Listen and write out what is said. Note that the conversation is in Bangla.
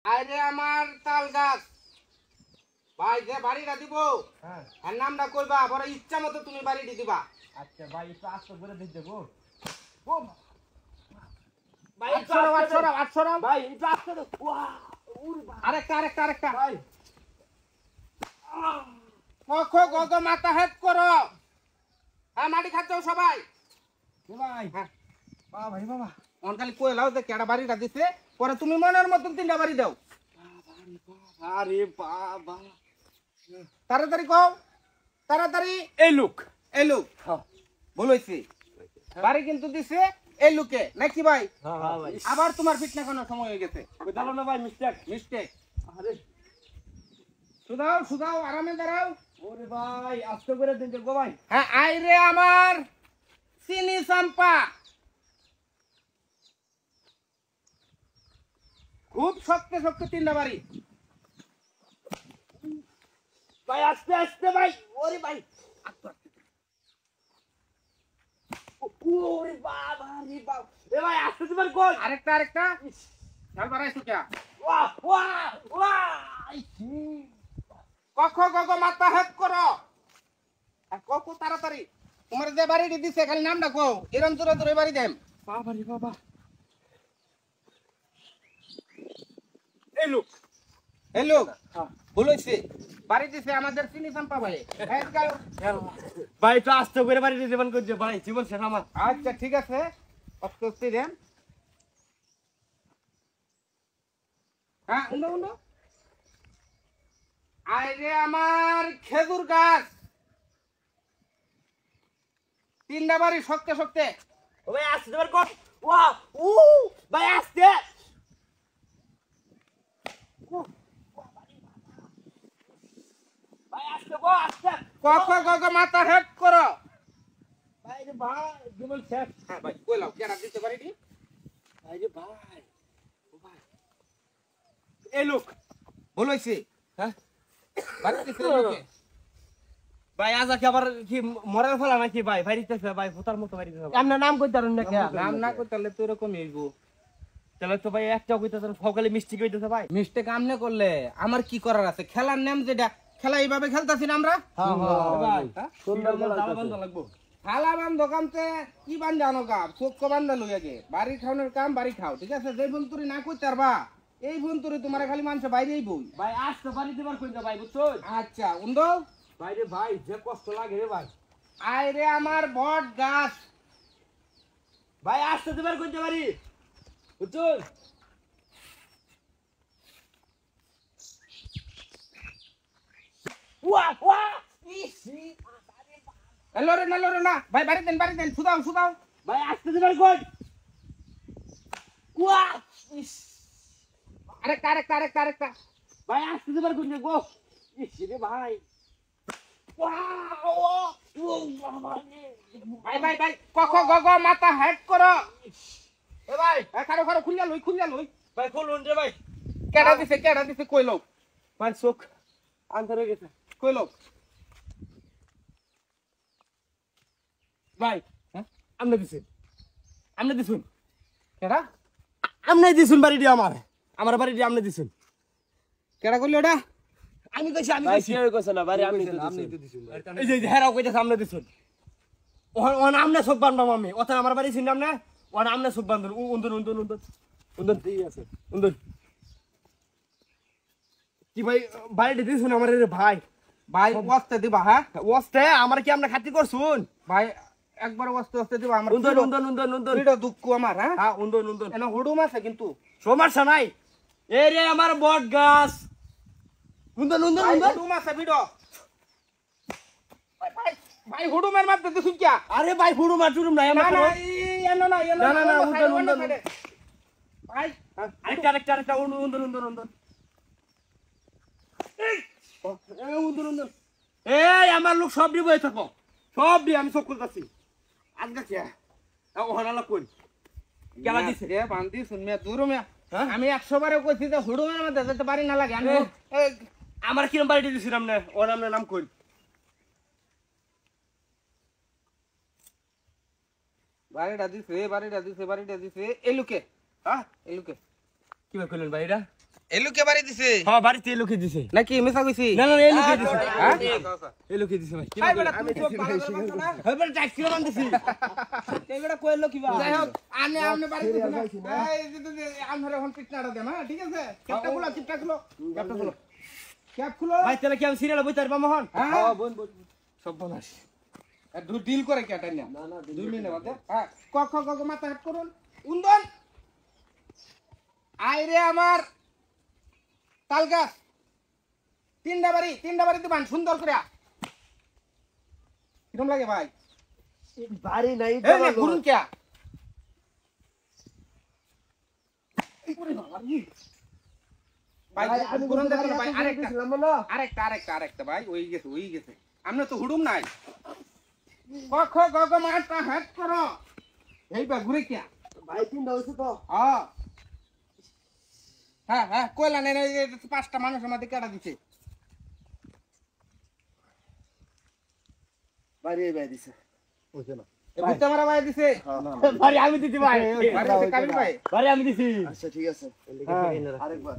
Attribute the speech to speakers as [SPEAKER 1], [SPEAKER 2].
[SPEAKER 1] আরে আমার তাল গাছ ভাই যে বাড়িটা দিব
[SPEAKER 2] হ্যাঁ
[SPEAKER 1] আর নামটা কইবা বড় ইচ্ছা মতো তুমি বাড়িটি দিবা।
[SPEAKER 2] আচ্ছা ভাই একটু আস্তে করে দিয়ে দেবো। ভাই একটু
[SPEAKER 1] 800
[SPEAKER 2] ভাই একটু আস্তে দাও।
[SPEAKER 1] আরেকটা
[SPEAKER 2] ভাই
[SPEAKER 1] কখো গগ মাথা হেড করো। হ্যাঁ মাটি খাচ্ছো সবাই।
[SPEAKER 2] ভাই
[SPEAKER 1] হ্যাঁ
[SPEAKER 2] ভাই বাবা
[SPEAKER 1] অনকালি কই লাও যে কেডা বাড়িটা দিছে পরে তুমি মনের মতন তিনটা বাড়ি দাও।
[SPEAKER 2] আরে বাবা
[SPEAKER 1] তাড়াতাড়ি কও তাড়াতাড়ি।
[SPEAKER 2] এই লোক
[SPEAKER 1] এই লোক
[SPEAKER 2] হ্যাঁ
[SPEAKER 1] ভুল হইছে বাড়ি কিন্তু দিছে এই লোকে নাকি ভাই?
[SPEAKER 2] হ্যাঁ ভাই
[SPEAKER 1] আবার তোমার ফিটনা কোনো সময় হয়ে গেছে।
[SPEAKER 2] বুঝালো না ভাই
[SPEAKER 1] মিস্টেক
[SPEAKER 2] আরে
[SPEAKER 1] সুদাও আরামে দাঁড়াও।
[SPEAKER 2] ওরে ভাই আস্তে করে দিয়ে দেবো ভাই।
[SPEAKER 1] হ্যাঁ আইরে আমার চিনি চাম্পা খুব শক্ত শক্ত তিনটা বাড়ি।
[SPEAKER 2] ভাই আস্তে আস্তে ভাই। ওরে ভাই ওরে বাবা রে বাবা এ ভাই আস্তে তোমার গোল।
[SPEAKER 1] আরেকটা ঝাল বাড়াইছো কে?
[SPEAKER 2] ওয়া ওয়া ওয়া
[SPEAKER 1] কখ গগ মাথা হেড করো আর কখো তাড়াতাড়ি। তোমার যে বাড়িটি দিছে খালি নামটা কও এরম জোরে জোরে বাড়ি দেন।
[SPEAKER 2] বাবা রে বাবা এই লোক
[SPEAKER 1] এই লোক
[SPEAKER 2] হ্যাঁ
[SPEAKER 1] ভুল হইছে বাড়ি দিছে আমাদের চিনি চাম্পা ভাই। এই গাও।
[SPEAKER 2] ভাই তো আস্তে করে বাড়ি জীবন করছে ভাই জীবন শেষ আমার।
[SPEAKER 1] আচ্ছা ঠিক আছে অস্তে দেন। হ্যাঁ উন্ডো আইরে আমার খেজুর গাছ তিনটা বাড়ি শক্তে শক্তে।
[SPEAKER 2] ও ভাই আস্তে তোমার গোল। ওয়া উ ভাই আস্তে ভাই আস্তে গো আস্তে
[SPEAKER 1] কখ গগ মাথা হেড করো।
[SPEAKER 2] ভাই রে ভাই জীবন শেষ।
[SPEAKER 1] হ্যাঁ ভাই কইলাও কেডা দিতে বাড়িটি?
[SPEAKER 2] ভাই রে ভাই ও ভাই
[SPEAKER 1] এই লোক ভুল হইছে
[SPEAKER 2] হ্যাঁ
[SPEAKER 1] বাড়ি দিছে এই লোকে।
[SPEAKER 2] ভাই আজ কি আবার কি মরার ফলা নাকি ভাই বাড়িতেছে ভাই ভূতার মতো বাড়িতেছে আপনার নাম কই দারুন না কে
[SPEAKER 1] নাম না কই তাহলে তো এরকম হইব।
[SPEAKER 2] তাহলে তো ভাই একটা কইতেছেন সকালে মিষ্টি কইতেছে ভাই।
[SPEAKER 1] মিস্টেক আমনে করলে আমার কি করার আছে? খেলার নাম যেটা খেলা এইভাবে খেলতাছি না আমরা।
[SPEAKER 2] হ্যাঁ ভাই
[SPEAKER 1] হ্যাঁ?
[SPEAKER 2] সুন্দর দাবা বন্ধ লাগবো।
[SPEAKER 1] থালা বান্ধ কামতে কি বান্ধানো কাম চোখ বান্ধা লই আগে বাড়ি খাওয়ানোর কাম বাড়ি খাও ঠিক আছে। যে বন্ধুরি না কইতে পারবা এই বন্ধুরি তোমার খালি মানুষ বাইরেই বই।
[SPEAKER 2] ভাই আজ তো বাড়ি দিবার কই না ভাই বুঝছো।
[SPEAKER 1] আচ্ছা উন্দো
[SPEAKER 2] ভাই রে ভাই যে কষ্ট লাগে রে ভাই।
[SPEAKER 1] আইরে আমার বট গাছ
[SPEAKER 2] ভাই আজ তো দিবার কই পারি বুঝছো। ওয়া ওয়া ইসি
[SPEAKER 1] লরে না ভাই বাড়ি দেন সুদাও
[SPEAKER 2] ভাই আজ তো দিবার কই। ওয়া ইস
[SPEAKER 1] আরেকটা
[SPEAKER 2] ভাই আজ তো দিবার কই গো। ইসি রে ভাই ওয়া ওয়া ও বাবা রে
[SPEAKER 1] ভাই কখ গগ মাথা হেড করো।
[SPEAKER 2] এ ভাই
[SPEAKER 1] খারো খুলিয়া লই
[SPEAKER 2] ভাই খুলুন রে ভাই।
[SPEAKER 1] কেডা দিছে কইলো
[SPEAKER 2] ভাই চোখ আন্ধার হয়ে গেছে
[SPEAKER 1] কইলো
[SPEAKER 2] ভাই।
[SPEAKER 1] হ্যাঁ
[SPEAKER 2] আমনে দিছুন
[SPEAKER 1] কেডা
[SPEAKER 2] আমনে দিছুন বাড়িটি আমার বাড়িটি আমনে দিছুন।
[SPEAKER 1] কেডা কইলো ওটা?
[SPEAKER 2] আমি কইছি কইছে না বাড়ি আপনি তো দিছুন। এই যে হেরাও কইতাছে আমনে দিছুন। ওন আমনে সব বানবাম আমি ওটা আমার বাড়ি ছিলাম না ওন আমনে সব বান্ধন উন্দন ঠিক আছে উন্দন কি ভাই বাড়িটি দিছুন আমার রে ভাই।
[SPEAKER 1] ভাই ওয়াস্তে দিবা হ্যাঁ
[SPEAKER 2] ওস্তে আমার কি আমনে খাতি করছুন
[SPEAKER 1] ভাই একবার ওয়াস্তে দিবা আমার
[SPEAKER 2] উন্দন
[SPEAKER 1] ভিডিও দুঃখ আমার হ্যাঁ
[SPEAKER 2] হ্যাঁ উন্দন
[SPEAKER 1] এনা হুডুম আছে কিন্তু
[SPEAKER 2] সমস্যা নাই। এই রে আমার বট গাছ উন্দন
[SPEAKER 1] হুডুম আছে ভিডিও ভাই হুডুমের মধ্যে দেখুন কি
[SPEAKER 2] আরে ভাই ফুড়ু মাটুরুম নাই আমার না, উন্দন।
[SPEAKER 1] ভাই
[SPEAKER 2] আরেকটা উন্দন উন্দন এই আমার লোক সব দিয়ে বয়ে থাকো সব দিয়ে আমি চোখ খুলতেছি আজকে কে ওহানালা কোন গেলা দিছে
[SPEAKER 1] রে বান্দি শুনমিয়া দূর মিয়া
[SPEAKER 2] হ্যাঁ?
[SPEAKER 1] আমি 100 বারে কইছি যে হুডুমের মধ্যে যেতে পারি না লাগে আমি
[SPEAKER 2] আমার কিরম বাড়িটি দিছিলাম না ওর নাম কই
[SPEAKER 1] বাড়িটা দিছে এলুকে
[SPEAKER 2] হ্যাঁ
[SPEAKER 1] এলুকে
[SPEAKER 2] কি কইলেন ভাই এটা
[SPEAKER 1] এই লোকে বাড়ি দিছে
[SPEAKER 2] হ্যাঁ বাড়িতে এই লোকে দিছে
[SPEAKER 1] নাকি মিছা কইছি
[SPEAKER 2] না না এই লোকে দিছে
[SPEAKER 1] হ্যাঁ
[SPEAKER 2] এই লোকে দিছে ভাই
[SPEAKER 1] ভাই বেটা তুমি তো পাগল হয়ে না
[SPEAKER 2] এই বেটা ট্যাক্সি মান দিছি
[SPEAKER 3] এই বেটা কইলো কি বা
[SPEAKER 1] যাই হোক আনে বাড়ি দিছে না এই যে আমরে এখন পিটনাটা দেন হ্যাঁ ঠিক আছে ক্যাপটা খুলো ক্যাপ খুলো
[SPEAKER 2] ভাই তাহলে কি আমি সিরিয়াল বইতে পারবো মোহন
[SPEAKER 1] হ্যাঁ
[SPEAKER 2] বোন সব বনাস
[SPEAKER 1] ডিল করে কেটে না 2 মিনিটের মধ্যে হ্যাঁ ক মাথা হাত করুন উন্দন আইরে আমার তালগাছ তিনটা বাড়ি দিবান সুন্দর করে কিরম লাগে ভাই
[SPEAKER 2] বাড়ি নাই
[SPEAKER 1] এই নে ঘুরুন কে ভাই
[SPEAKER 2] আমি
[SPEAKER 1] ঘুরুন
[SPEAKER 2] কোন
[SPEAKER 1] দেখুন ভাই
[SPEAKER 2] আরেকটা
[SPEAKER 1] আরেকটা ভাই ওই গেছে আমরা তো হুড়ুম নাই ক মাথা হাত করো এই বা ঘুরে কে
[SPEAKER 2] ভাই তিনটা হইছে তো
[SPEAKER 1] হ্যাঁ কয়লা নেই 5টা মানুষ আমাদের কেটা দিছে
[SPEAKER 2] বাড়ি ভাই দিছে হইছে না
[SPEAKER 1] বুঝতে মারা ভাই দিছে
[SPEAKER 2] বাড়ি আমি দিছি ভাই
[SPEAKER 1] বাড়ি দিছে কাবিল ভাই
[SPEAKER 2] বাড়ি আমি দিছি
[SPEAKER 3] আচ্ছা ঠিক আছে
[SPEAKER 2] আরেকবার